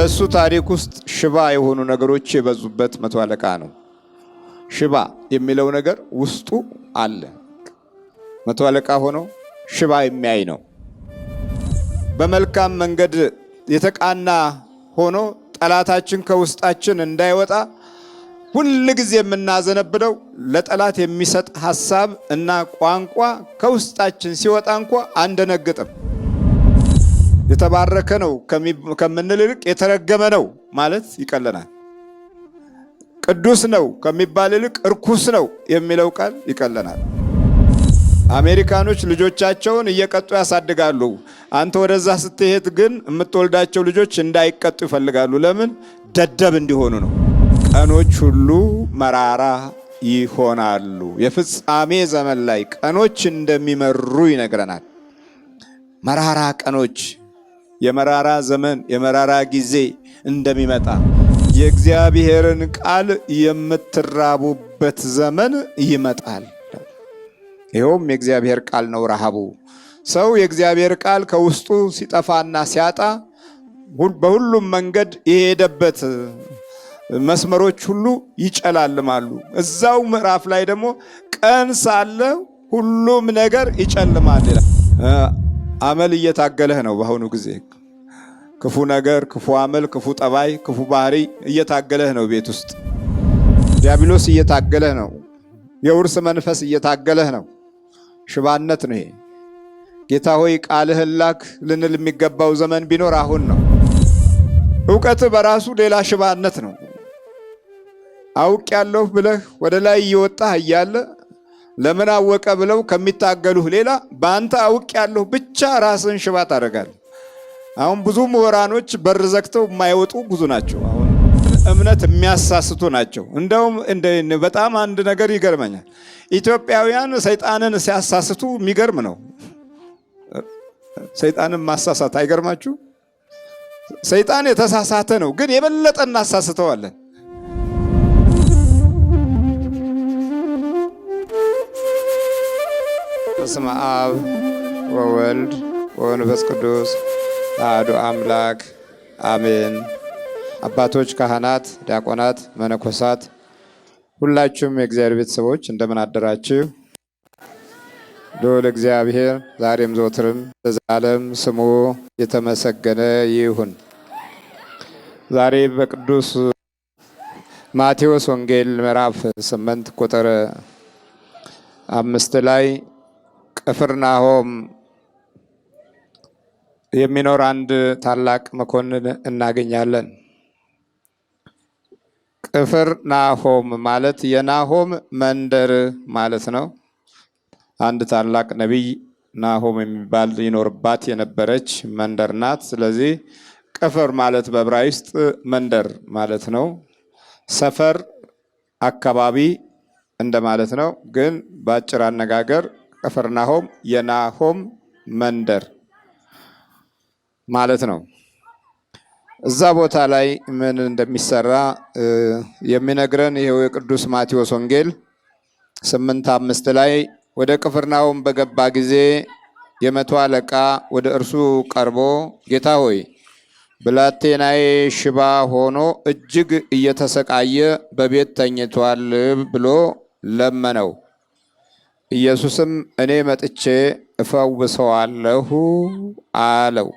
በሱ ታሪክ ውስጥ ሽባ የሆኑ ነገሮች የበዙበት መቶ አለቃ ነው። ሽባ የሚለው ነገር ውስጡ አለ። መቶ አለቃ ሆኖ ሽባ የሚያይ ነው። በመልካም መንገድ የተቃና ሆኖ ጠላታችን ከውስጣችን እንዳይወጣ ሁል ጊዜ የምናዘነብለው ለጠላት የሚሰጥ ሐሳብ እና ቋንቋ ከውስጣችን ሲወጣ እንኳ አንደነግጥም። የተባረከ ነው ከምንል ይልቅ የተረገመ ነው ማለት ይቀለናል። ቅዱስ ነው ከሚባል ይልቅ እርኩስ ነው የሚለው ቃል ይቀለናል። አሜሪካኖች ልጆቻቸውን እየቀጡ ያሳድጋሉ። አንተ ወደዛ ስትሄድ ግን የምትወልዳቸው ልጆች እንዳይቀጡ ይፈልጋሉ። ለምን? ደደብ እንዲሆኑ ነው። ቀኖች ሁሉ መራራ ይሆናሉ። የፍጻሜ ዘመን ላይ ቀኖች እንደሚመሩ ይነግረናል። መራራ ቀኖች፣ የመራራ ዘመን፣ የመራራ ጊዜ እንደሚመጣ የእግዚአብሔርን ቃል የምትራቡበት ዘመን ይመጣል። ይኸውም የእግዚአብሔር ቃል ነው ረሃቡ። ሰው የእግዚአብሔር ቃል ከውስጡ ሲጠፋና ሲያጣ በሁሉም መንገድ የሄደበት መስመሮች ሁሉ ይጨላልማሉ። እዛው ምዕራፍ ላይ ደግሞ ቀን ሳለ ሁሉም ነገር ይጨልማል ይላል። አመል እየታገለህ ነው። በአሁኑ ጊዜ ክፉ ነገር፣ ክፉ አመል፣ ክፉ ጠባይ፣ ክፉ ባህሪ እየታገለህ ነው። ቤት ውስጥ ዲያብሎስ እየታገለህ ነው። የውርስ መንፈስ እየታገለህ ነው። ሽባነት ነው ይሄ። ጌታ ሆይ ቃልህን ላክ ልንል የሚገባው ዘመን ቢኖር አሁን ነው። እውቀት በራሱ ሌላ ሽባነት ነው። አውቅ ያለሁ ብለህ ወደ ላይ እየወጣህ እያለ ለምን አወቀ ብለው ከሚታገሉህ ሌላ በአንተ አውቅ ያለሁ ብቻ ራስን ሽባ ታደርጋለህ። አሁን ብዙ ምሁራኖች በር ዘግተው የማይወጡ ብዙ ናቸው። አሁን እምነት የሚያሳስቱ ናቸው። እንደውም በጣም አንድ ነገር ይገርመኛል። ኢትዮጵያውያን ሰይጣንን ሲያሳስቱ የሚገርም ነው። ሰይጣንን ማሳሳት አይገርማችሁ? ሰይጣን የተሳሳተ ነው፣ ግን የበለጠ እናሳስተዋለን። በስመ አብ ወወልድ ወመንፈስ ቅዱስ አሐዱ አምላክ አሜን። አባቶች፣ ካህናት፣ ዲያቆናት፣ መነኮሳት ሁላችሁም የእግዚአብሔር ቤተሰቦች እንደምን አደራችሁ? ልዑል እግዚአብሔር ዛሬም ዘወትርም ለዘላለም ስሙ የተመሰገነ ይሁን። ዛሬ በቅዱስ ማቴዎስ ወንጌል ምዕራፍ 8 ቁጥር 5 ላይ ቅፍርናሆም የሚኖር አንድ ታላቅ መኮንን እናገኛለን። ቅፍርናሆም ማለት የናሆም መንደር ማለት ነው። አንድ ታላቅ ነቢይ ናሆም የሚባል ይኖርባት የነበረች መንደር ናት። ስለዚህ ቅፍር ማለት በዕብራይስጥ መንደር ማለት ነው። ሰፈር፣ አካባቢ እንደማለት ነው። ግን በአጭር አነጋገር ቅፍርናሆም የናሆም መንደር ማለት ነው። እዛ ቦታ ላይ ምን እንደሚሰራ የሚነግረን ይሄው የቅዱስ ማቴዎስ ወንጌል 8:5 ላይ ወደ ቅፍርናሆም በገባ ጊዜ የመቶ አለቃ ወደ እርሱ ቀርቦ ጌታ ሆይ ብላቴናዬ ሽባ ሆኖ እጅግ እየተሰቃየ በቤት ተኝቷል ብሎ ለመነው። ኢየሱስም እኔ መጥቼ እፈውሰዋለሁ አለው።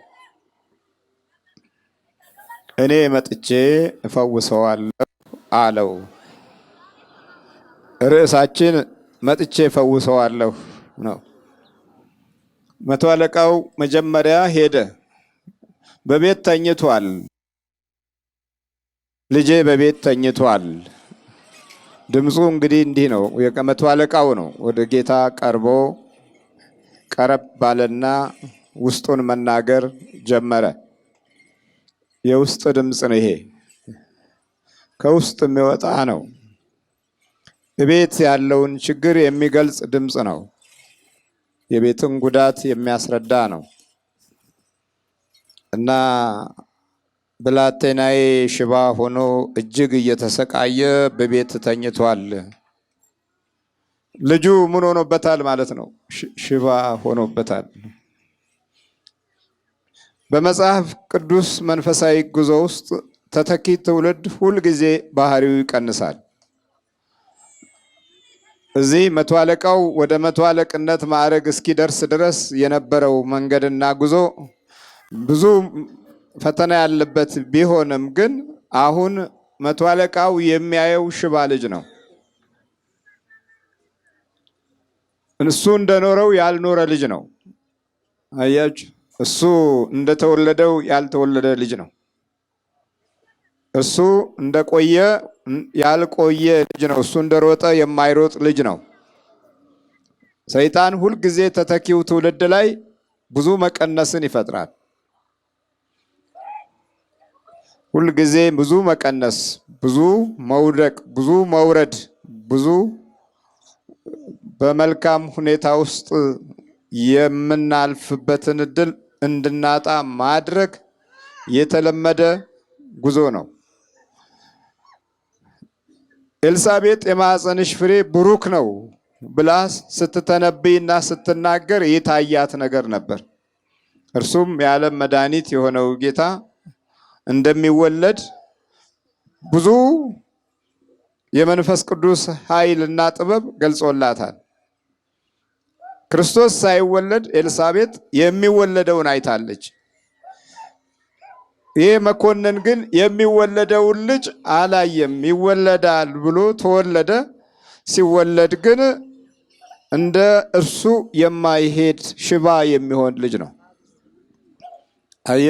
እኔ መጥቼ እፈውሰዋለሁ አለው። ርዕሳችን መጥቼ እፈውሰዋለሁ ነው። መቶ አለቃው መጀመሪያ ሄደ። በቤት ተኝቷል፣ ልጄ በቤት ተኝቷል። ድምፁ እንግዲህ እንዲህ ነው። የመቶ አለቃው ነው። ወደ ጌታ ቀርቦ ቀረብ ባለና ውስጡን መናገር ጀመረ። የውስጥ ድምፅ ነው ይሄ፣ ከውስጥ የሚወጣ ነው። ቤት ያለውን ችግር የሚገልጽ ድምፅ ነው። የቤትን ጉዳት የሚያስረዳ ነው። እና ብላቴናዬ ሽባ ሆኖ እጅግ እየተሰቃየ በቤት ተኝቷል። ልጁ ምን ሆኖበታል ማለት ነው? ሽባ ሆኖበታል። በመጽሐፍ ቅዱስ መንፈሳዊ ጉዞ ውስጥ ተተኪ ትውልድ ሁልጊዜ ባህሪው ይቀንሳል። እዚህ መቶ አለቃው ወደ መቶ አለቅነት ማዕረግ እስኪደርስ ድረስ የነበረው መንገድና ጉዞ ብዙ ፈተና ያለበት ቢሆንም ግን አሁን መቶ አለቃው የሚያየው ሽባ ልጅ ነው። እሱ እንደኖረው ያልኖረ ልጅ ነው። አያችሁ፣ እሱ እንደተወለደው ያልተወለደ ልጅ ነው። እሱ እንደቆየ ያልቆየ ልጅ ነው። እሱ እንደሮጠ የማይሮጥ ልጅ ነው። ሰይጣን ሁልጊዜ ተተኪው ትውልድ ላይ ብዙ መቀነስን ይፈጥራል። ሁልጊዜ ብዙ መቀነስ፣ ብዙ መውደቅ፣ ብዙ መውረድ፣ ብዙ በመልካም ሁኔታ ውስጥ የምናልፍበትን እድል እንድናጣ ማድረግ የተለመደ ጉዞ ነው። ኤልሳቤጥ የማኅፀንሽ ፍሬ ብሩክ ነው ብላ ስትተነብይና ስትናገር የታያት ነገር ነበር። እርሱም የዓለም መድኃኒት የሆነው ጌታ እንደሚወለድ ብዙ የመንፈስ ቅዱስ ኃይልና ጥበብ ገልጾላታል። ክርስቶስ ሳይወለድ ኤልሳቤጥ የሚወለደውን አይታለች። ይህ መኮንን ግን የሚወለደውን ልጅ አላየም። ይወለዳል ብሎ ተወለደ። ሲወለድ ግን እንደ እርሱ የማይሄድ ሽባ የሚሆን ልጅ ነው። አየ፣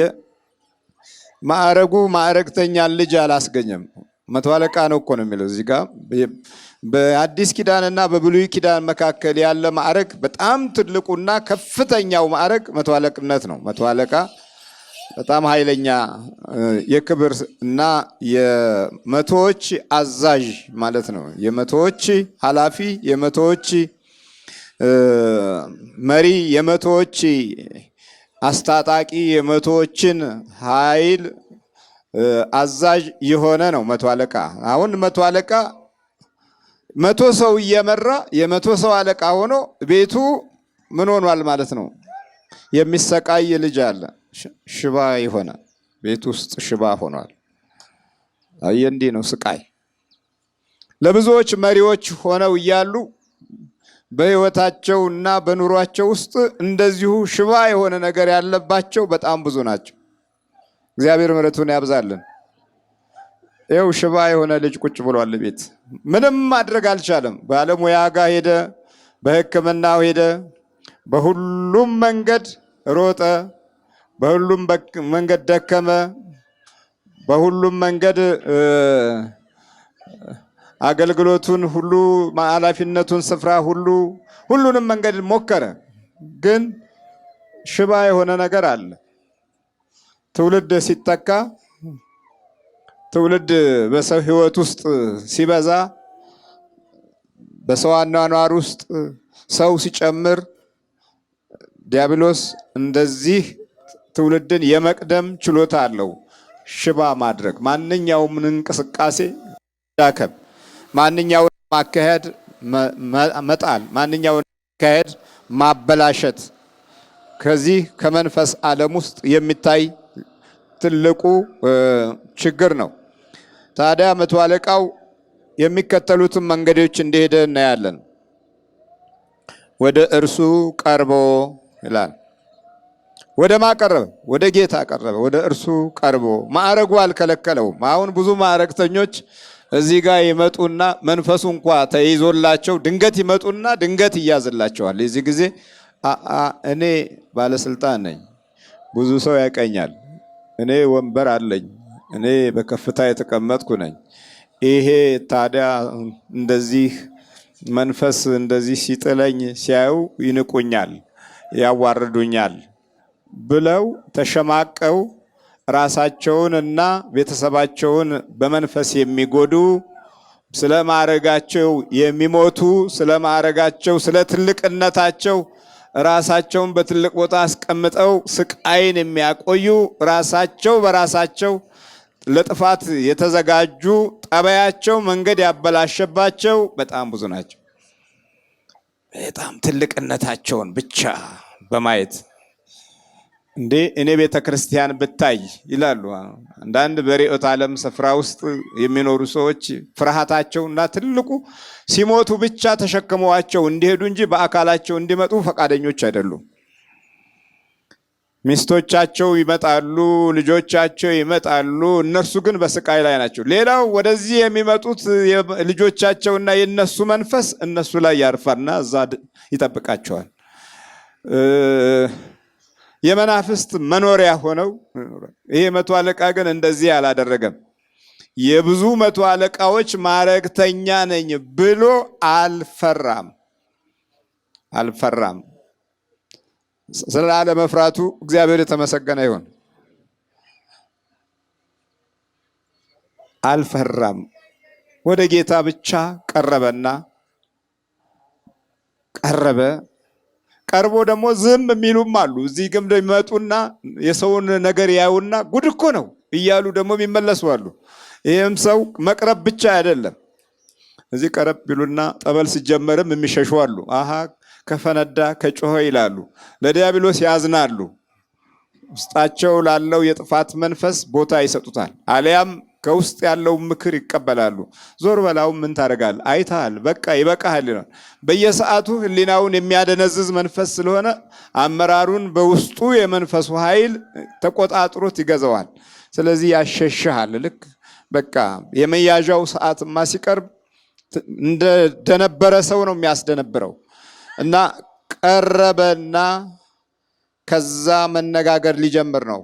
ማዕረጉ ማዕረግተኛን ልጅ አላስገኘም። መቶ አለቃ ነው እኮ ነው የሚለው እዚህ ጋር። በአዲስ ኪዳንና በብሉይ ኪዳን መካከል ያለ ማዕረግ በጣም ትልቁና ከፍተኛው ማዕረግ መቶ አለቅነት ነው። መቶ አለቃ በጣም ኃይለኛ የክብር እና የመቶዎች አዛዥ ማለት ነው። የመቶዎች ኃላፊ፣ የመቶዎች መሪ፣ የመቶዎች አስታጣቂ፣ የመቶዎችን ኃይል አዛዥ የሆነ ነው መቶ አለቃ። አሁን መቶ አለቃ መቶ ሰው እየመራ የመቶ ሰው አለቃ ሆኖ ቤቱ ምን ሆኗል ማለት ነው? የሚሰቃይ ልጅ አለ። ሽባ የሆነ ቤት ውስጥ ሽባ ሆኗል። አየ፣ እንዲህ ነው ስቃይ። ለብዙዎች መሪዎች ሆነው እያሉ በሕይወታቸው እና በኑሯቸው ውስጥ እንደዚሁ ሽባ የሆነ ነገር ያለባቸው በጣም ብዙ ናቸው። እግዚአብሔር ምሕረቱን ያብዛልን። ይኸው ሽባ የሆነ ልጅ ቁጭ ብሏል ቤት። ምንም ማድረግ አልቻለም። ባለሙያ ጋር ሄደ፣ በሕክምናው ሄደ፣ በሁሉም መንገድ ሮጠ፣ በሁሉም መንገድ ደከመ፣ በሁሉም መንገድ አገልግሎቱን ሁሉ ኃላፊነቱን ስፍራ ሁሉንም መንገድ ሞከረ። ግን ሽባ የሆነ ነገር አለ። ትውልድ ሲተካ፣ ትውልድ በሰው ሕይወት ውስጥ ሲበዛ፣ በሰው አኗኗር ውስጥ ሰው ሲጨምር፣ ዲያብሎስ እንደዚህ ትውልድን የመቅደም ችሎታ አለው። ሽባ ማድረግ፣ ማንኛውም እንቅስቃሴ ዳከም፣ ማንኛውን ማካሄድ መጣል፣ ማንኛውን ማካሄድ ማበላሸት ከዚህ ከመንፈስ ዓለም ውስጥ የሚታይ ትልቁ ችግር ነው። ታዲያ መቶ አለቃው የሚከተሉትን መንገዶች እንደሄደ እናያለን። ወደ እርሱ ቀርቦ ይላል። ወደ ማቀረበ ወደ ጌታ ቀረበ። ወደ እርሱ ቀርቦ ማዕረጉ አልከለከለውም። አሁን ብዙ ማዕረግተኞች እዚህ ጋር ይመጡና መንፈሱ እንኳ ተይዞላቸው ድንገት ይመጡና ድንገት ይያዝላቸዋል። የዚህ ጊዜ እኔ ባለስልጣን ነኝ፣ ብዙ ሰው ያቀኛል፣ እኔ ወንበር አለኝ፣ እኔ በከፍታ የተቀመጥኩ ነኝ። ይሄ ታዲያ እንደዚህ መንፈስ እንደዚህ ሲጥለኝ ሲያዩ ይንቁኛል፣ ያዋርዱኛል ብለው ተሸማቀው ራሳቸውን እና ቤተሰባቸውን በመንፈስ የሚጎዱ፣ ስለ ማዕረጋቸው የሚሞቱ፣ ስለ ማዕረጋቸው ስለ ትልቅነታቸው ራሳቸውን በትልቅ ቦታ አስቀምጠው ስቃይን የሚያቆዩ፣ ራሳቸው በራሳቸው ለጥፋት የተዘጋጁ፣ ጠባያቸው መንገድ ያበላሸባቸው በጣም ብዙ ናቸው። በጣም ትልቅነታቸውን ብቻ በማየት እንዴ እኔ ቤተ ክርስቲያን ብታይ ይላሉ አንዳንድ በርዕዮተ ዓለም ስፍራ ውስጥ የሚኖሩ ሰዎች። ፍርሃታቸውና ትልቁ ሲሞቱ ብቻ ተሸክመዋቸው እንዲሄዱ እንጂ በአካላቸው እንዲመጡ ፈቃደኞች አይደሉም። ሚስቶቻቸው ይመጣሉ፣ ልጆቻቸው ይመጣሉ፣ እነርሱ ግን በስቃይ ላይ ናቸው። ሌላው ወደዚህ የሚመጡት ልጆቻቸውና የነሱ መንፈስ እነሱ ላይ ያርፋልና እዛ ይጠብቃቸዋል። የመናፍስት መኖሪያ ሆነው። ይሄ መቶ አለቃ ግን እንደዚህ አላደረገም። የብዙ መቶ አለቃዎች ማዕረግተኛ ነኝ ብሎ አልፈራም። ስላለ መፍራቱ እግዚአብሔር የተመሰገነ ይሁን። አልፈራም። ወደ ጌታ ብቻ ቀርቦ ደግሞ ዝም የሚሉም አሉ። እዚህ ግን የሚመጡና የሰውን ነገር ያዩና ጉድ እኮ ነው እያሉ ደግሞ የሚመለሱ አሉ። ይህም ሰው መቅረብ ብቻ አይደለም፣ እዚህ ቀረብ ቢሉና ጠበል ሲጀመርም የሚሸሹ አሉ። አሃ ከፈነዳ ከጮኸ ይላሉ። ለዲያብሎስ ያዝናሉ። ውስጣቸው ላለው የጥፋት መንፈስ ቦታ ይሰጡታል። አሊያም ከውስጥ ያለው ምክር ይቀበላሉ። ዞር በላው ምን ታደርጋለህ? አይተሃል፣ በቃ ይበቃሃል ይላል። በየሰዓቱ ህሊናውን የሚያደነዝዝ መንፈስ ስለሆነ አመራሩን በውስጡ የመንፈሱ ኃይል ተቆጣጥሮት ይገዛዋል። ስለዚህ ያሸሽሃል። ልክ በቃ የመያዣው ሰዓትማ ሲቀርብ እንደደነበረ ሰው ነው የሚያስደነብረው። እና ቀረበና ከዛ መነጋገር ሊጀምር ነው።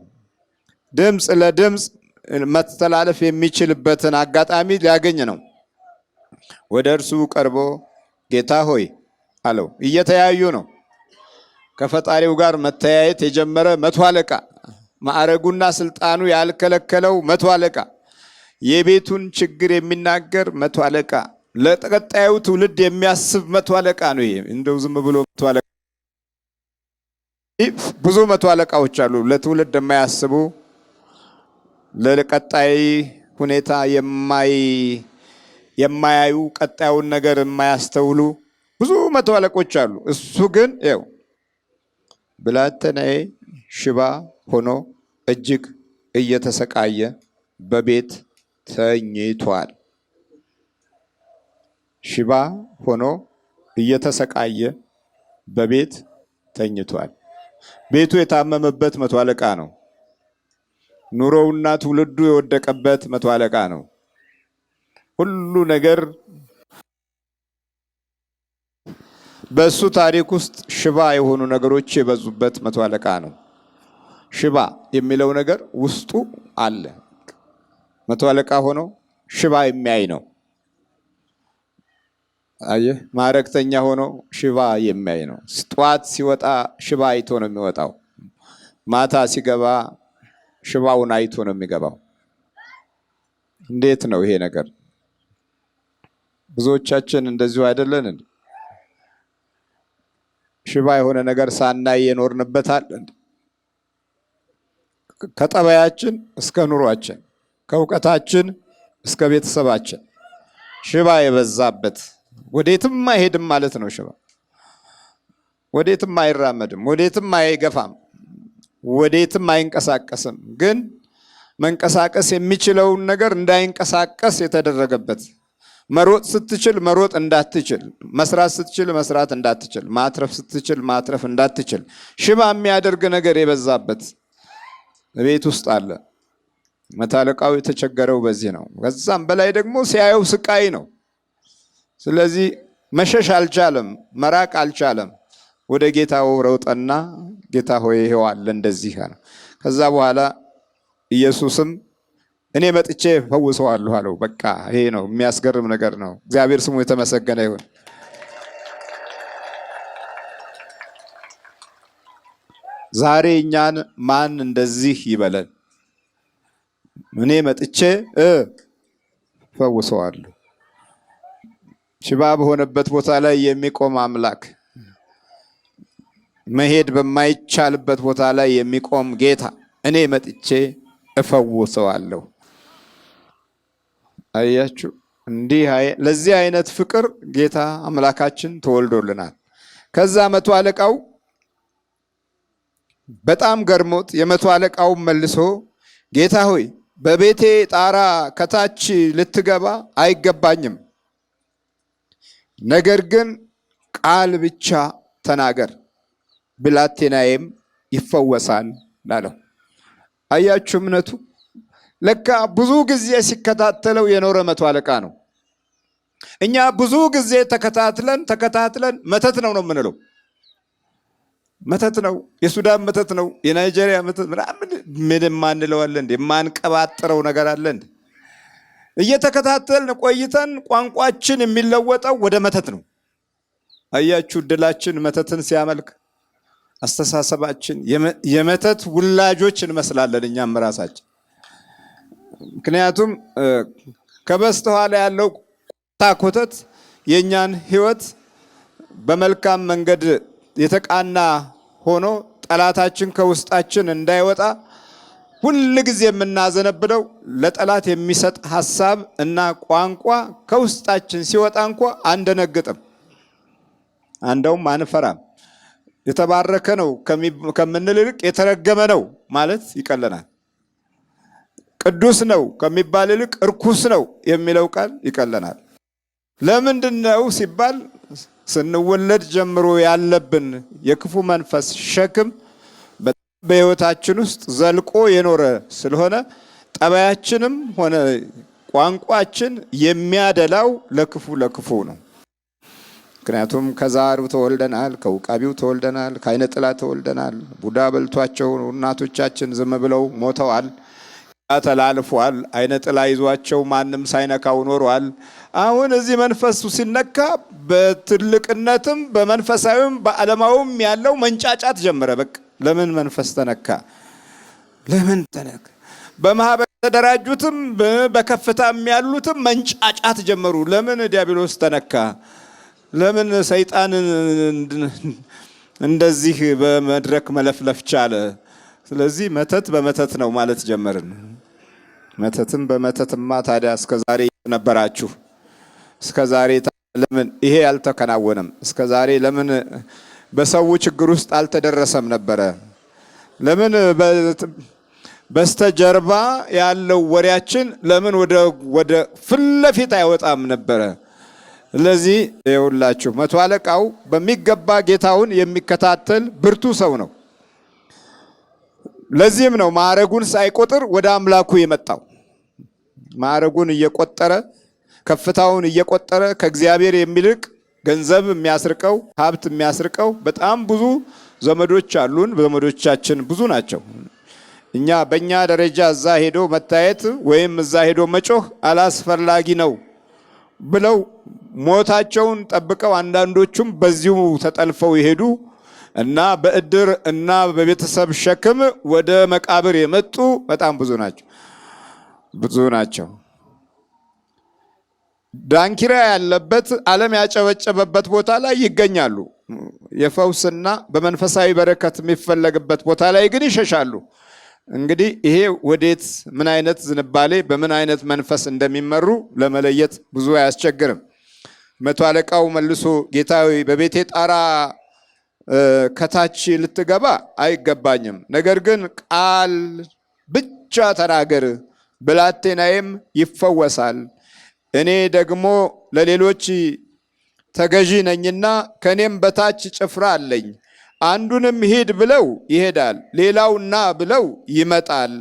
ድምፅ ለድምፅ መተላለፍ የሚችልበትን አጋጣሚ ሊያገኝ ነው። ወደ እርሱ ቀርቦ ጌታ ሆይ አለው። እየተያዩ ነው። ከፈጣሪው ጋር መተያየት የጀመረ መቶ አለቃ፣ ማዕረጉና ስልጣኑ ያልከለከለው መቶ አለቃ፣ የቤቱን ችግር የሚናገር መቶ አለቃ፣ ለቀጣዩ ትውልድ የሚያስብ መቶ አለቃ ነው። ይሄ እንደው ዝም ብሎ መቶ አለቃ። ብዙ መቶ አለቃዎች አሉ፣ ለትውልድ የማያስቡ ለቀጣይ ሁኔታ የማያዩ ቀጣዩን ነገር የማያስተውሉ ብዙ መቶ አለቆች አሉ። እሱ ግን ይኸው ብላቴናዬ ሽባ ሆኖ እጅግ እየተሰቃየ በቤት ተኝቷል። ሽባ ሆኖ እየተሰቃየ በቤት ተኝቷል። ቤቱ የታመመበት መቶ አለቃ ነው። ኑሮውና ትውልዱ የወደቀበት መቶ አለቃ ነው። ሁሉ ነገር በሱ ታሪክ ውስጥ ሽባ የሆኑ ነገሮች የበዙበት መቶ አለቃ ነው። ሽባ የሚለው ነገር ውስጡ አለ። መቶ አለቃ ሆኖ ሽባ የሚያይ ነው። አየህ፣ ማዕረግተኛ ሆኖ ሽባ የሚያይ ነው። ጠዋት ሲወጣ ሽባ አይቶ ነው የሚወጣው። ማታ ሲገባ ሽባውን አይቶ ነው የሚገባው። እንዴት ነው ይሄ ነገር? ብዙዎቻችን እንደዚሁ አይደለን? ሽባ የሆነ ነገር ሳናይ የኖርንበታል። ከጠባያችን እስከ ኑሯችን፣ ከእውቀታችን እስከ ቤተሰባችን ሽባ የበዛበት፣ ወዴትም አይሄድም ማለት ነው። ሽባ ወዴትም አይራመድም፣ ወዴትም አይገፋም፣ ወዴትም አይንቀሳቀስም። ግን መንቀሳቀስ የሚችለውን ነገር እንዳይንቀሳቀስ የተደረገበት፣ መሮጥ ስትችል መሮጥ እንዳትችል፣ መስራት ስትችል መስራት እንዳትችል፣ ማትረፍ ስትችል ማትረፍ እንዳትችል ሽባ የሚያደርግ ነገር የበዛበት ቤት ውስጥ አለ። መቶ አለቃው የተቸገረው በዚህ ነው። ከዛም በላይ ደግሞ ሲያየው ስቃይ ነው። ስለዚህ መሸሽ አልቻለም፣ መራቅ አልቻለም። ወደ ጌታው ረውጠና ጌታ ሆይ ይሄው አለ እንደዚህ ነው። ከዛ በኋላ ኢየሱስም እኔ መጥቼ ፈውሰዋለሁ አለው። በቃ ይሄ ነው፣ የሚያስገርም ነገር ነው። እግዚአብሔር ስሙ የተመሰገነ ይሁን። ዛሬ እኛን ማን እንደዚህ ይበለን? እኔ መጥቼ ፈውሰዋለሁ። ሽባ በሆነበት ቦታ ላይ የሚቆም አምላክ፣ መሄድ በማይቻልበት ቦታ ላይ የሚቆም ጌታ፣ እኔ መጥቼ እፈውሰዋለሁ። አያችሁ፣ ለዚህ አይነት ፍቅር ጌታ አምላካችን ተወልዶልናል። ከዛ መቶ አለቃው በጣም ገርሞት የመቶ አለቃውን መልሶ ጌታ ሆይ በቤቴ ጣራ ከታች ልትገባ አይገባኝም፣ ነገር ግን ቃል ብቻ ተናገር ብላቴናዬም ይፈወሳል አለው። አያችሁ እምነቱ። ለካ ብዙ ጊዜ ሲከታተለው የኖረ መቶ አለቃ ነው። እኛ ብዙ ጊዜ ተከታትለን መተት ነው የምንለው። መተት ነው፣ የሱዳን መተት ነው፣ የናይጄሪያ መተት ምንም ማንለዋለን እንዴ? የማንቀባጥረው ነገር አለ እንዴ? እየተከታተልን ቆይተን ቋንቋችን የሚለወጠው ወደ መተት ነው። አያችሁ እድላችን መተትን ሲያመልክ፣ አስተሳሰባችን የመተት ውላጆች እንመስላለን እኛም ራሳችን። ምክንያቱም ከበስተኋላ ያለው ኮተት የእኛን ህይወት በመልካም መንገድ የተቃና ሆኖ ጠላታችን ከውስጣችን እንዳይወጣ ሁል ጊዜ የምናዘነብለው ለጠላት የሚሰጥ ሐሳብ እና ቋንቋ ከውስጣችን ሲወጣ እንኳ አንደነግጥም፣ አንደውም አንፈራም። የተባረከ ነው ከምንል ይልቅ የተረገመ ነው ማለት ይቀለናል። ቅዱስ ነው ከሚባል ይልቅ እርኩስ ነው የሚለው ቃል ይቀለናል። ለምንድን ነው ሲባል ስንወለድ ጀምሮ ያለብን የክፉ መንፈስ ሸክም በሕይወታችን ውስጥ ዘልቆ የኖረ ስለሆነ ጠባያችንም ሆነ ቋንቋችን የሚያደላው ለክፉ ነው። ምክንያቱም ከዛሩ ተወልደናል፣ ከውቃቢው ተወልደናል፣ ከዓይነ ጥላ ተወልደናል። ቡዳ በልቷቸው እናቶቻችን ዝም ብለው ሞተዋል፣ ተላልፏል። ዓይነ ጥላ ይዟቸው ማንም ሳይነካው ኖሯል። አሁን እዚህ መንፈሱ ሲነካ በትልቅነትም በመንፈሳዊም በዓለማዊም ያለው መንጫጫት ጀመረ። በቃ ለምን መንፈስ ተነካ? ለምን ተነካ? በማህበር ተደራጁትም በከፍታም ያሉትም መንጫጫት ጀመሩ። ለምን ዲያብሎስ ተነካ? ለምን ሰይጣን እንደዚህ በመድረክ መለፍለፍ ቻለ? ስለዚህ መተት በመተት ነው ማለት ጀመርን። መተትም በመተትማ ታዲያ እስከዛሬ ነበራችሁ። እስከዛሬ ለምን ይሄ ያልተከናወነም? እስከዛሬ ለምን በሰው ችግር ውስጥ አልተደረሰም ነበረ? ለምን በስተጀርባ ያለው ወሬያችን ለምን ወደ ፊት ለፊት አይወጣም ነበረ? ስለዚህ ይኸውላችሁ መቶ አለቃው በሚገባ ጌታውን የሚከታተል ብርቱ ሰው ነው። ለዚህም ነው ማዕረጉን ሳይቆጥር ወደ አምላኩ የመጣው። ማዕረጉን እየቆጠረ ከፍታውን እየቆጠረ ከእግዚአብሔር የሚልቅ ገንዘብ የሚያስርቀው ሀብት የሚያስርቀው በጣም ብዙ ዘመዶች አሉን። ዘመዶቻችን ብዙ ናቸው። እኛ በእኛ ደረጃ እዛ ሄዶ መታየት ወይም እዛ ሄዶ መጮህ አላስፈላጊ ነው ብለው ሞታቸውን ጠብቀው አንዳንዶቹም በዚሁ ተጠልፈው ይሄዱ እና በእድር እና በቤተሰብ ሸክም ወደ መቃብር የመጡ በጣም ብዙ ናቸው። ዳንኪራ ያለበት ዓለም ያጨበጨበበት ቦታ ላይ ይገኛሉ። የፈውስና በመንፈሳዊ በረከት የሚፈለግበት ቦታ ላይ ግን ይሸሻሉ። እንግዲህ ይሄ ወዴት ምን አይነት ዝንባሌ በምን አይነት መንፈስ እንደሚመሩ ለመለየት ብዙ አያስቸግርም። መቶ አለቃው መልሶ ጌታዊ በቤቴ ጣራ ከታች ልትገባ አይገባኝም፣ ነገር ግን ቃል ብቻ ተናገር ብላቴናዬም ይፈወሳል። እኔ ደግሞ ለሌሎች ተገዢ ነኝና ከኔም በታች ጭፍራ አለኝ። አንዱንም ሂድ ብለው ይሄዳል፣ ሌላውና ብለው ይመጣል፣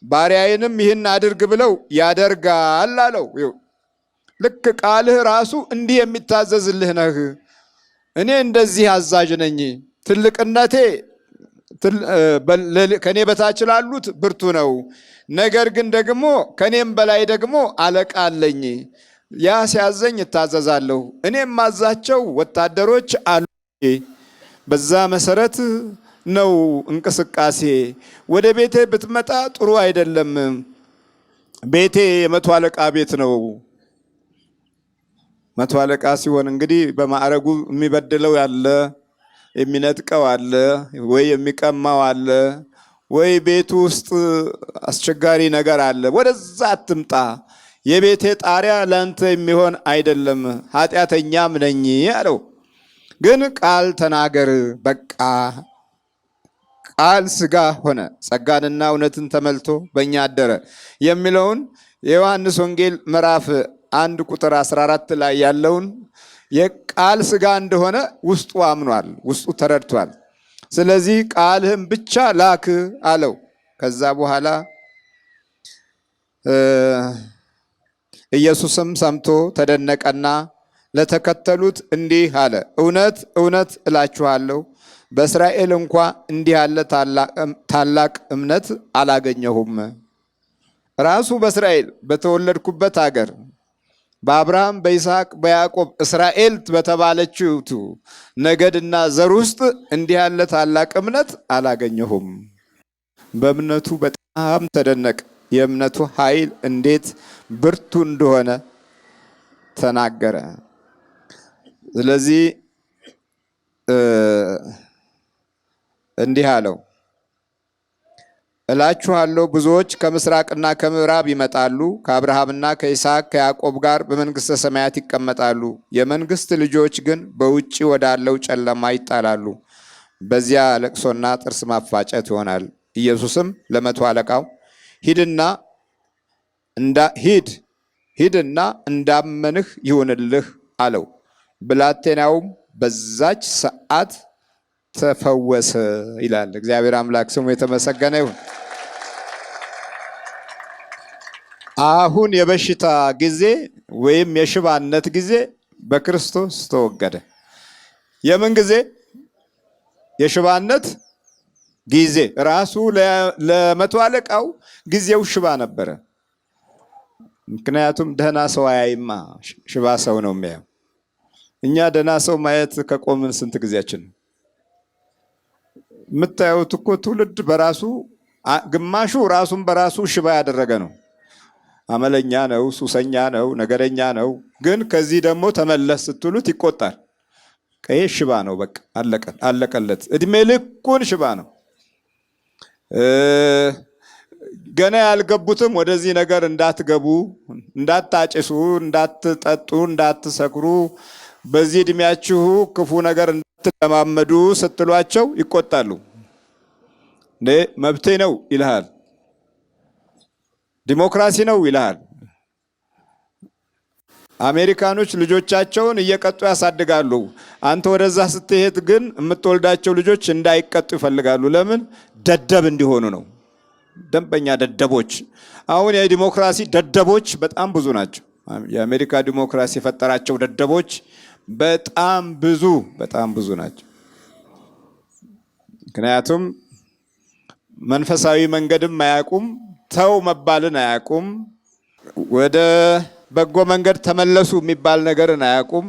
ባሪያዬንም ይህን አድርግ ብለው ያደርጋል አለው። ልክ ቃልህ ራሱ እንዲህ የሚታዘዝልህ ነህ። እኔ እንደዚህ አዛዥ ነኝ። ትልቅነቴ ከኔ በታች ላሉት ብርቱ ነው። ነገር ግን ደግሞ ከኔም በላይ ደግሞ አለቃ አለኝ። ያ ሲያዘኝ እታዘዛለሁ። እኔም ማዛቸው ወታደሮች አሉ። በዛ መሰረት ነው እንቅስቃሴ። ወደ ቤቴ ብትመጣ ጥሩ አይደለም። ቤቴ የመቶ አለቃ ቤት ነው። መቶ አለቃ ሲሆን እንግዲህ በማዕረጉ የሚበድለው ያለ፣ የሚነጥቀው አለ፣ ወይ የሚቀማው አለ፣ ወይ ቤቱ ውስጥ አስቸጋሪ ነገር አለ። ወደዛ አትምጣ፣ የቤቴ ጣሪያ ለአንተ የሚሆን አይደለም፣ ኃጢአተኛም ነኝ አለው። ግን ቃል ተናገር፣ በቃ ቃል ሥጋ ሆነ ጸጋንና እውነትን ተመልቶ በእኛ አደረ የሚለውን የዮሐንስ ወንጌል ምዕራፍ 1 ቁጥር 14 ላይ ያለውን የቃል ሥጋ እንደሆነ ውስጡ አምኗል፣ ውስጡ ተረድቷል። ስለዚህ ቃልህም ብቻ ላክ አለው። ከዛ በኋላ ኢየሱስም ሰምቶ ተደነቀና ለተከተሉት እንዲህ አለ፣ እውነት እውነት እላችኋለሁ በእስራኤል እንኳ እንዲህ ያለ ታላቅ እምነት አላገኘሁም። ራሱ በእስራኤል በተወለድኩበት ሀገር በአብርሃም በይስሐቅ በያዕቆብ እስራኤል በተባለችው ነገድና ዘር ውስጥ እንዲህ ያለ ታላቅ እምነት አላገኘሁም። በእምነቱ በጣም ተደነቀ። የእምነቱ ኃይል እንዴት ብርቱ እንደሆነ ተናገረ። ስለዚህ እንዲህ አለው፣ እላችኋለሁ ብዙዎች ከምስራቅና ከምዕራብ ይመጣሉ፣ ከአብርሃምና ከይስሐቅ ከያዕቆብ ጋር በመንግሥተ ሰማያት ይቀመጣሉ። የመንግሥት ልጆች ግን በውጭ ወዳለው ጨለማ ይጣላሉ። በዚያ ለቅሶና ጥርስ ማፋጨት ይሆናል። ኢየሱስም ለመቶ አለቃው ሂድና እንዳመንህ ይሁንልህ አለው። ብላቴናውም በዛች ሰዓት ተፈወሰ ይላል። እግዚአብሔር አምላክ ስሙ የተመሰገነ ይሁን። አሁን የበሽታ ጊዜ ወይም የሽባነት ጊዜ በክርስቶስ ተወገደ። የምን ጊዜ? የሽባነት ጊዜ። ራሱ ለመቶ አለቃው ጊዜው ሽባ ነበረ። ምክንያቱም ደህና ሰው አያይማ፣ ሽባ ሰው ነው የሚያየው። እኛ ደህና ሰው ማየት ከቆምን ስንት ጊዜያችን? የምታዩት እኮ ትውልድ በራሱ ግማሹ ራሱን በራሱ ሽባ ያደረገ ነው። አመለኛ ነው፣ ሱሰኛ ነው፣ ነገረኛ ነው። ግን ከዚህ ደግሞ ተመለስ ስትሉት ይቆጣል። ይሄ ሽባ ነው፣ በቃ አለቀለት። እድሜ ልኩን ሽባ ነው። ገና ያልገቡትም ወደዚህ ነገር እንዳትገቡ፣ እንዳታጭሱ፣ እንዳትጠጡ፣ እንዳትሰክሩ፣ በዚህ እድሜያችሁ ክፉ ነገር እንዳትለማመዱ ስትሏቸው ይቆጣሉ። መብቴ ነው ይልሃል፣ ዲሞክራሲ ነው ይልሃል። አሜሪካኖች ልጆቻቸውን እየቀጡ ያሳድጋሉ። አንተ ወደዛ ስትሄድ ግን የምትወልዳቸው ልጆች እንዳይቀጡ ይፈልጋሉ። ለምን? ደደብ እንዲሆኑ ነው። ደንበኛ ደደቦች። አሁን የዲሞክራሲ ደደቦች በጣም ብዙ ናቸው። የአሜሪካ ዲሞክራሲ የፈጠራቸው ደደቦች በጣም ብዙ ናቸው። ምክንያቱም መንፈሳዊ መንገድም አያውቁም፣ ተው መባልን አያውቁም፣ ወደ በጎ መንገድ ተመለሱ የሚባል ነገርን አያውቁም።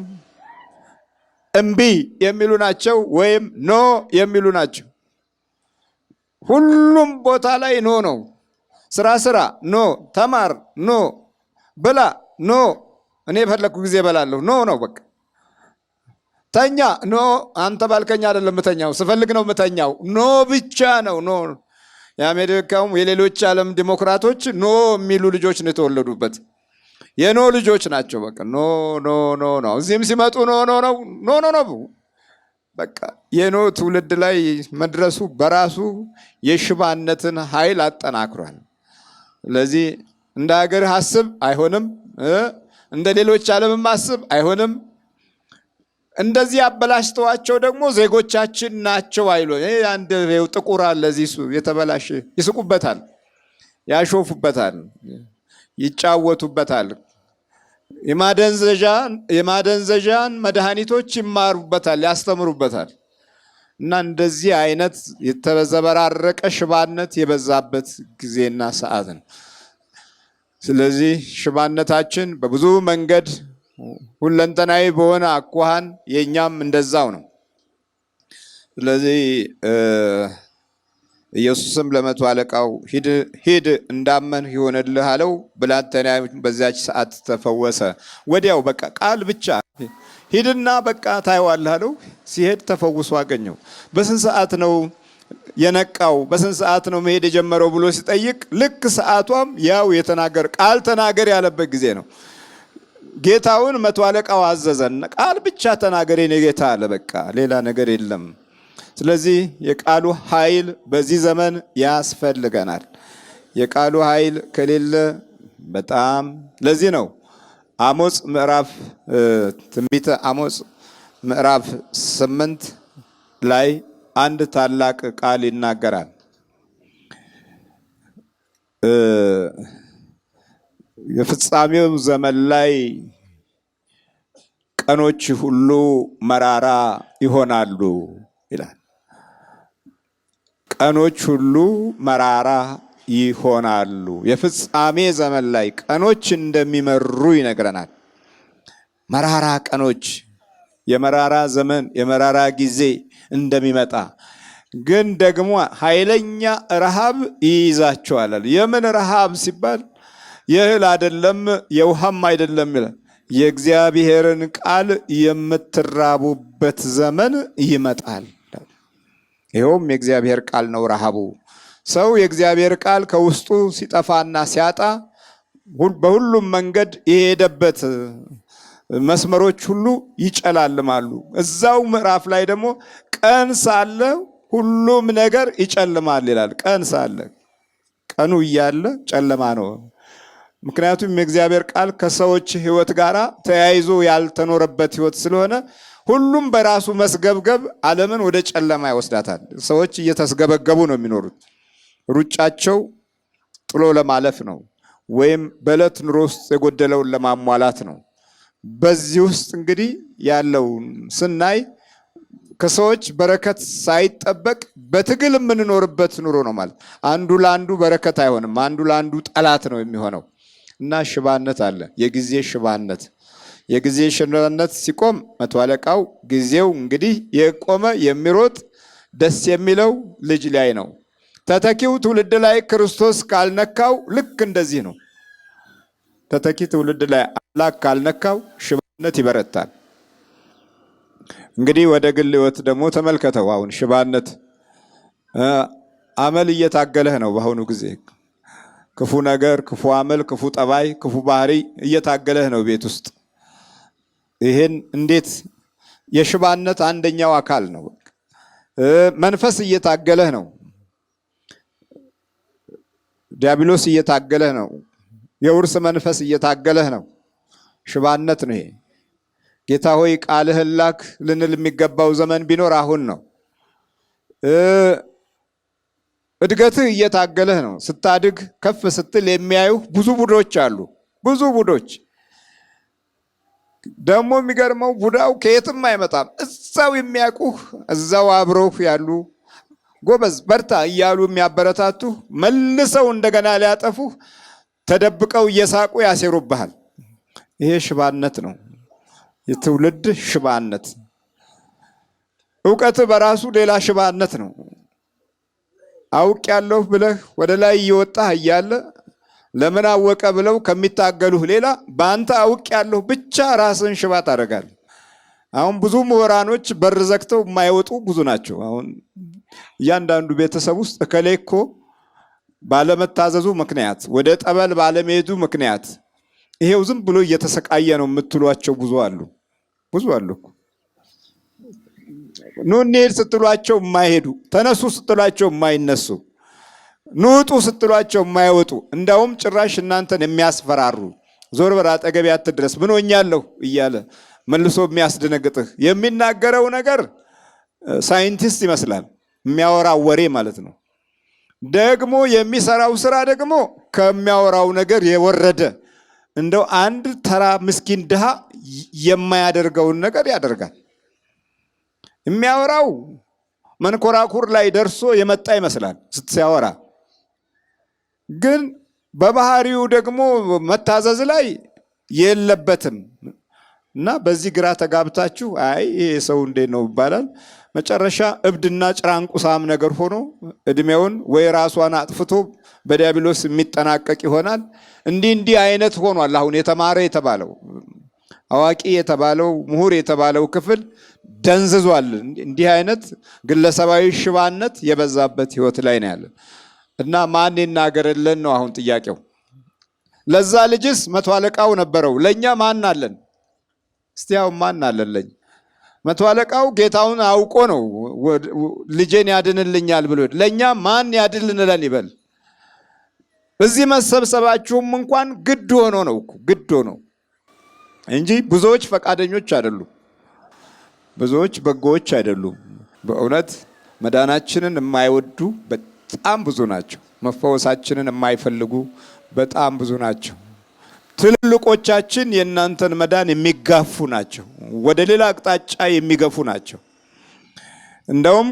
እምቢ የሚሉ ናቸው ወይም ኖ የሚሉ ናቸው። ሁሉም ቦታ ላይ ኖ ነው። ስራ ኖ፣ ተማር ኖ፣ ብላ ኖ፣ እኔ የፈለኩ ጊዜ በላለሁ ኖ ነው በቃ። ተኛ ኖ፣ አንተ ባልከኝ አይደለም ምተኛው፣ ስፈልግ ነው ምተኛው። ኖ ብቻ ነው ኖ። የአሜሪካውም የሌሎች ዓለም ዲሞክራቶች ኖ የሚሉ ልጆች ነው የተወለዱበት። የኖ ልጆች ናቸው። በቃ ኖ ኖ ኖ ነው። እዚህም ሲመጡ ኖ ኖ ነው ኖ ኖ ነው። በቃ የኖ ትውልድ ላይ መድረሱ በራሱ የሽባነትን ኃይል አጠናክሯል። ስለዚህ እንደ ሀገርህ አስብ አይሆንም፣ እንደ ሌሎች ዓለምም አስብ አይሆንም። እንደዚህ አበላሽተዋቸው ደግሞ ዜጎቻችን ናቸው አይሎ አንድ ጥቁር አለ እዚህ የተበላሽ ይስቁበታል፣ ያሾፉበታል፣ ይጫወቱበታል። የማደንዘዣን መድኃኒቶች ይማሩበታል፣ ያስተምሩበታል። እና እንደዚህ አይነት የተዘበራረቀ ሽባነት የበዛበት ጊዜና ሰዓት ነው። ስለዚህ ሽባነታችን በብዙ መንገድ ሁለንተናዊ በሆነ አኳኋን የኛም እንደዛው ነው። ስለዚህ ኢየሱስም ለመቶ አለቃው ሂድ እንዳመን ይሆንልህ አለው። ብላቴናው በዚያች ሰዓት ተፈወሰ። ወዲያው በቃ ቃል ብቻ ሂድና በቃ ታየዋለህ አለው። ሲሄድ ተፈውሶ አገኘው። በስንት ሰዓት ነው የነቃው? በስንት ሰዓት ነው መሄድ የጀመረው ብሎ ሲጠይቅ ልክ ሰዓቷም ያው ቃል ተናገር ያለበት ጊዜ ነው። ጌታውን መቶ አለቃው አዘዘን። ቃል ብቻ ተናገር የኔ ጌታ አለ። በቃ ሌላ ነገር የለም። ስለዚህ የቃሉ ኃይል በዚህ ዘመን ያስፈልገናል። የቃሉ ኃይል ከሌለ በጣም ለዚህ ነው አሞጽ ምዕራፍ ትንቢተ አሞጽ ምዕራፍ 8 ላይ አንድ ታላቅ ቃል ይናገራል። የፍጻሜው ዘመን ላይ ቀኖች ሁሉ መራራ ይሆናሉ ይላል። ቀኖች ሁሉ መራራ ይሆናሉ። የፍጻሜ ዘመን ላይ ቀኖች እንደሚመሩ ይነግረናል። መራራ ቀኖች፣ የመራራ ዘመን፣ የመራራ ጊዜ እንደሚመጣ ግን ደግሞ ኃይለኛ ረሃብ ይይዛቸዋል። የምን ረሃብ ሲባል የእህል አይደለም የውሃም አይደለም ይላል። የእግዚአብሔርን ቃል የምትራቡበት ዘመን ይመጣል። ይኸውም የእግዚአብሔር ቃል ነው ረሃቡ። ሰው የእግዚአብሔር ቃል ከውስጡ ሲጠፋና ሲያጣ በሁሉም መንገድ የሄደበት መስመሮች ሁሉ ይጨላልማሉ። እዛው ምዕራፍ ላይ ደግሞ ቀን ሳለ ሁሉም ነገር ይጨልማል ይላል። ቀን ሳለ፣ ቀኑ እያለ ጨለማ ነው። ምክንያቱም የእግዚአብሔር ቃል ከሰዎች ሕይወት ጋር ተያይዞ ያልተኖረበት ሕይወት ስለሆነ ሁሉም በራሱ መስገብገብ ዓለምን ወደ ጨለማ ይወስዳታል። ሰዎች እየተስገበገቡ ነው የሚኖሩት። ሩጫቸው ጥሎ ለማለፍ ነው፣ ወይም በዕለት ኑሮ ውስጥ የጎደለውን ለማሟላት ነው። በዚህ ውስጥ እንግዲህ ያለውን ስናይ ከሰዎች በረከት ሳይጠበቅ በትግል የምንኖርበት ኑሮ ነው ማለት። አንዱ ለአንዱ በረከት አይሆንም፣ አንዱ ለአንዱ ጠላት ነው የሚሆነው እና ሽባነት አለ። የጊዜ ሽባነት። የጊዜ ሽባነት ሲቆም መቶ አለቃው ጊዜው እንግዲህ የቆመ የሚሮጥ ደስ የሚለው ልጅ ላይ ነው። ተተኪው ትውልድ ላይ ክርስቶስ ካልነካው ልክ እንደዚህ ነው። ተተኪ ትውልድ ላይ አምላክ ካልነካው ሽባነት ይበረታል። እንግዲህ ወደ ግል ሕይወት ደግሞ ተመልከተው። አሁን ሽባነት አመል እየታገለህ ነው። በአሁኑ ጊዜ ክፉ ነገር፣ ክፉ አመል፣ ክፉ ጠባይ፣ ክፉ ባህሪ እየታገለህ ነው ቤት ውስጥ። ይሄን እንዴት የሽባነት አንደኛው አካል ነው። መንፈስ እየታገለህ ነው። ዲያብሎስ እየታገለህ ነው። የውርስ መንፈስ እየታገለህ ነው። ሽባነት ነው ይሄ። ጌታ ሆይ ቃልህን ላክ ልንል የሚገባው ዘመን ቢኖር አሁን ነው። እድገትህ እየታገለህ ነው። ስታድግ ከፍ ስትል የሚያዩ ብዙ ቡዶች አሉ። ብዙ ቡዶች ደግሞ የሚገርመው ቡዳው ከየትም አይመጣም። እዛው የሚያውቁህ እዛው አብረውህ ያሉ ጎበዝ በርታ እያሉ የሚያበረታቱህ መልሰው እንደገና ሊያጠፉህ ተደብቀው እየሳቁ ያሴሩብሃል። ይሄ ሽባነት ነው። የትውልድ ሽባነት። እውቀት በራሱ ሌላ ሽባነት ነው። አውቅ ያለሁ ብለህ ወደ ላይ እየወጣህ እያለ ለምን አወቀ ብለው ከሚታገሉህ ሌላ በአንተ አውቅ ያለሁ ብቻ ራስን ሽባ ታደርጋለህ። አሁን ብዙ ምሁራኖች በር ዘግተው የማይወጡ ብዙ ናቸው። አሁን እያንዳንዱ ቤተሰብ ውስጥ እከሌ እኮ ባለመታዘዙ ምክንያት ወደ ጠበል ባለመሄዱ ምክንያት ይሄው ዝም ብሎ እየተሰቃየ ነው የምትሏቸው ብዙ አሉ። ብዙ አሉ እኮ ኑ እንሂድ ስትሏቸው የማይሄዱ፣ ተነሱ ስትሏቸው የማይነሱ፣ ኑ ውጡ ስትሏቸው የማይወጡ፣ እንዳውም ጭራሽ እናንተን የሚያስፈራሩ ዞር በል አጠገቤ አትድረስ ምን ሆኛለሁ እያለ መልሶ የሚያስደነግጥህ የሚናገረው ነገር ሳይንቲስት ይመስላል። የሚያወራው ወሬ ማለት ነው። ደግሞ የሚሰራው ስራ ደግሞ ከሚያወራው ነገር የወረደ እንደው አንድ ተራ ምስኪን ድሃ የማያደርገውን ነገር ያደርጋል። የሚያወራው መንኮራኩር ላይ ደርሶ የመጣ ይመስላል ሲያወራ፣ ግን በባህሪው ደግሞ መታዘዝ ላይ የለበትም። እና በዚህ ግራ ተጋብታችሁ አይ ይሄ ሰው እንዴት ነው ይባላል። መጨረሻ እብድና ጭራንቁሳም ነገር ሆኖ እድሜውን ወይ ራሷን አጥፍቶ በዲያብሎስ የሚጠናቀቅ ይሆናል። እንዲህ አይነት ሆኗል። አሁን የተማረ የተባለው አዋቂ የተባለው ምሁር የተባለው ክፍል ደንዝዟል። እንዲህ አይነት ግለሰባዊ ሽባነት የበዛበት ህይወት ላይ ነው ያለን እና ማን ይናገርልን ነው አሁን ጥያቄው። ለዛ ልጅስ መቶ አለቃው ነበረው፣ ለኛ ማን አለን? እስቲ ያው ማን አለን? መቶ አለቃው ጌታውን አውቆ ነው ልጄን ያድንልኛል ብሎ። ለኛ ማን ያድንልናል ይበል? እዚህ መሰብሰባችሁም እንኳን ግድ ሆኖ ነው ግድ ሆኖ እንጂ ብዙዎች ፈቃደኞች አይደሉም። ብዙዎች በጎዎች አይደሉም። በእውነት መዳናችንን የማይወዱ በጣም ብዙ ናቸው። መፈወሳችንን የማይፈልጉ በጣም ብዙ ናቸው። ትልልቆቻችን የእናንተን መዳን የሚጋፉ ናቸው። ወደ ሌላ አቅጣጫ የሚገፉ ናቸው። እንደውም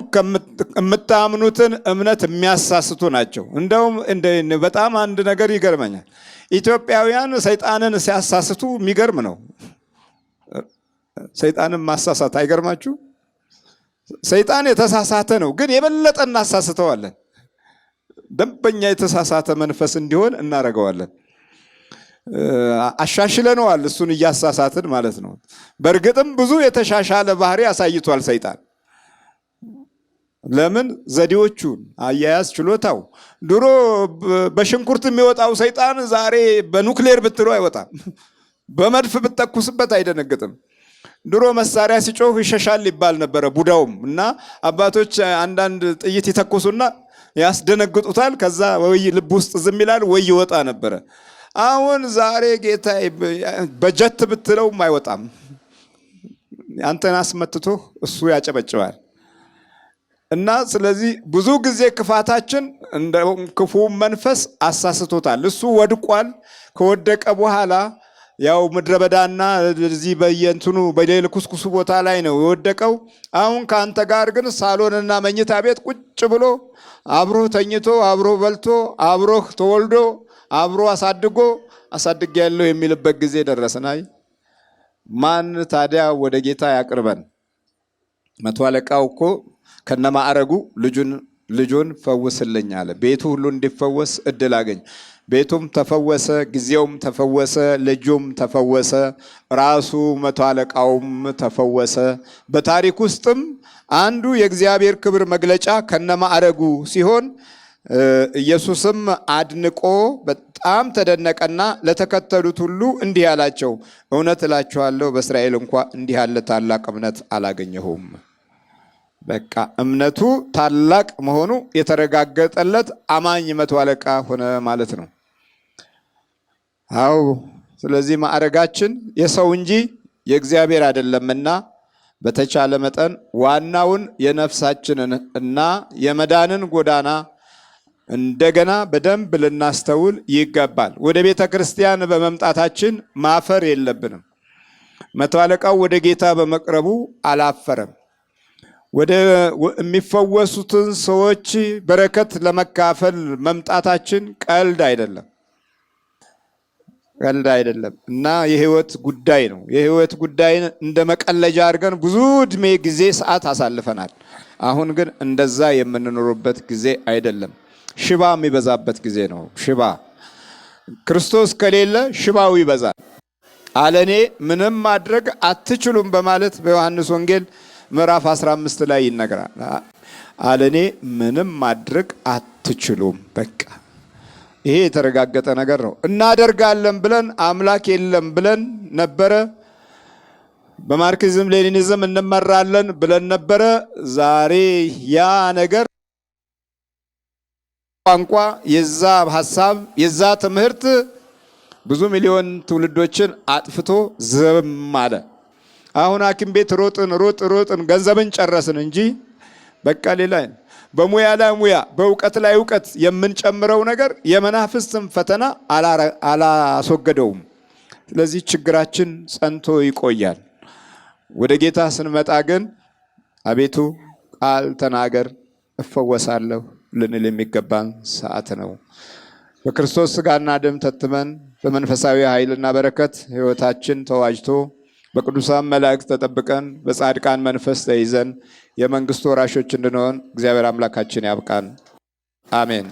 የምታምኑትን እምነት የሚያሳስቱ ናቸው። እንደውም በጣም አንድ ነገር ይገርመኛል። ኢትዮጵያውያን ሰይጣንን ሲያሳስቱ የሚገርም ነው። ሰይጣንን ማሳሳት አይገርማችሁ? ሰይጣን የተሳሳተ ነው፣ ግን የበለጠ እናሳስተዋለን። ደንበኛ የተሳሳተ መንፈስ እንዲሆን እናደርገዋለን። አሻሽለነዋል፣ እሱን እያሳሳትን ማለት ነው። በእርግጥም ብዙ የተሻሻለ ባህሪ አሳይቷል ሰይጣን። ለምን? ዘዴዎቹን፣ አያያዝ ችሎታው። ድሮ በሽንኩርት የሚወጣው ሰይጣን ዛሬ በኑክሌር ብትሉ አይወጣም። በመድፍ ብትተኩስበት አይደነግጥም። ድሮ መሳሪያ ሲጮህ ይሸሻል ይባል ነበረ ቡዳውም። እና አባቶች አንዳንድ ጥይት ይተኩሱና ያስደነግጡታል። ከዛ ወይ ልብ ውስጥ ዝም ይላል ወይ ይወጣ ነበረ። አሁን ዛሬ ጌታ በጀት ብትለውም አይወጣም። አንተን አስመትቶ እሱ ያጨበጭባል። እና ስለዚህ ብዙ ጊዜ ክፋታችን እንደ ክፉ መንፈስ አሳስቶታል። እሱ ወድቋል። ከወደቀ በኋላ ያው ምድረ በዳና እዚህ በየንትኑ በሌል ኩስኩሱ ቦታ ላይ ነው የወደቀው። አሁን ከአንተ ጋር ግን ሳሎንና መኝታ ቤት ቁጭ ብሎ አብሮ ተኝቶ አብሮ በልቶ አብሮ ተወልዶ አብሮ አሳድግ ያለው የሚልበት ጊዜ ደረሰናይ። ማን ታዲያ ወደ ጌታ ያቅርበን? መቶ አለቃው እኮ ከነማዕረጉ ልጁን ፈውስልኝ አለ። ቤቱ ሁሉ እንዲፈወስ እድል አገኝ። ቤቱም ተፈወሰ፣ ጊዜውም ተፈወሰ፣ ልጁም ተፈወሰ፣ ራሱ መቶ አለቃውም ተፈወሰ። በታሪክ ውስጥም አንዱ የእግዚአብሔር ክብር መግለጫ ከነማዕረጉ ሲሆን ኢየሱስም አድንቆ በጣም ተደነቀና ለተከተሉት ሁሉ እንዲህ አላቸው፣ እውነት እላችኋለሁ በእስራኤል እንኳ እንዲህ ያለ ታላቅ እምነት አላገኘሁም። በቃ እምነቱ ታላቅ መሆኑ የተረጋገጠለት አማኝ መቶ አለቃ ሆነ ማለት ነው። አዎ፣ ስለዚህ ማዕረጋችን የሰው እንጂ የእግዚአብሔር አይደለምና በተቻለ መጠን ዋናውን የነፍሳችንን እና የመዳንን ጎዳና እንደገና በደንብ ልናስተውል ይገባል። ወደ ቤተ ክርስቲያን በመምጣታችን ማፈር የለብንም። መቶ አለቃው ወደ ጌታ በመቅረቡ አላፈረም። ወደ የሚፈወሱትን ሰዎች በረከት ለመካፈል መምጣታችን ቀልድ አይደለም እና የህይወት ጉዳይ ነው። የህይወት ጉዳይን እንደ መቀለጃ አድርገን ብዙ እድሜ ጊዜ ሰዓት አሳልፈናል። አሁን ግን እንደዛ የምንኖርበት ጊዜ አይደለም። ሽባ የሚበዛበት ጊዜ ነው። ሽባ ክርስቶስ ከሌለ ሽባው ይበዛል። አለኔ ምንም ማድረግ አትችሉም በማለት በዮሐንስ ወንጌል ምዕራፍ 15 ላይ ይነግራል። አለኔ ምንም ማድረግ አትችሉም። በቃ ይሄ የተረጋገጠ ነገር ነው። እናደርጋለን ብለን አምላክ የለም ብለን ነበረ። በማርክሲዝም ሌኒኒዝም እንመራለን ብለን ነበረ። ዛሬ ያ ነገር ቋንቋ፣ የዛ ሐሳብ፣ የዛ ትምህርት ብዙ ሚሊዮን ትውልዶችን አጥፍቶ ዝም አለ። አሁን ሐኪም ቤት ሮጥን ገንዘብን ጨረስን እንጂ በቃ ሌላ በሙያ ላይ ሙያ በእውቀት ላይ እውቀት የምንጨምረው ነገር የመናፍስትን ፈተና አላስወገደውም። ስለዚህ ችግራችን ጸንቶ ይቆያል። ወደ ጌታ ስንመጣ ግን አቤቱ ቃል ተናገር እፈወሳለሁ ልንል የሚገባን ሰዓት ነው። በክርስቶስ ሥጋና ደም ተትመን በመንፈሳዊ ኃይልና በረከት ሕይወታችን ተዋጅቶ በቅዱሳን መላእክት ተጠብቀን በጻድቃን መንፈስ ተይዘን የመንግስቱ ወራሾች እንድንሆን እግዚአብሔር አምላካችን ያብቃን። አሜን።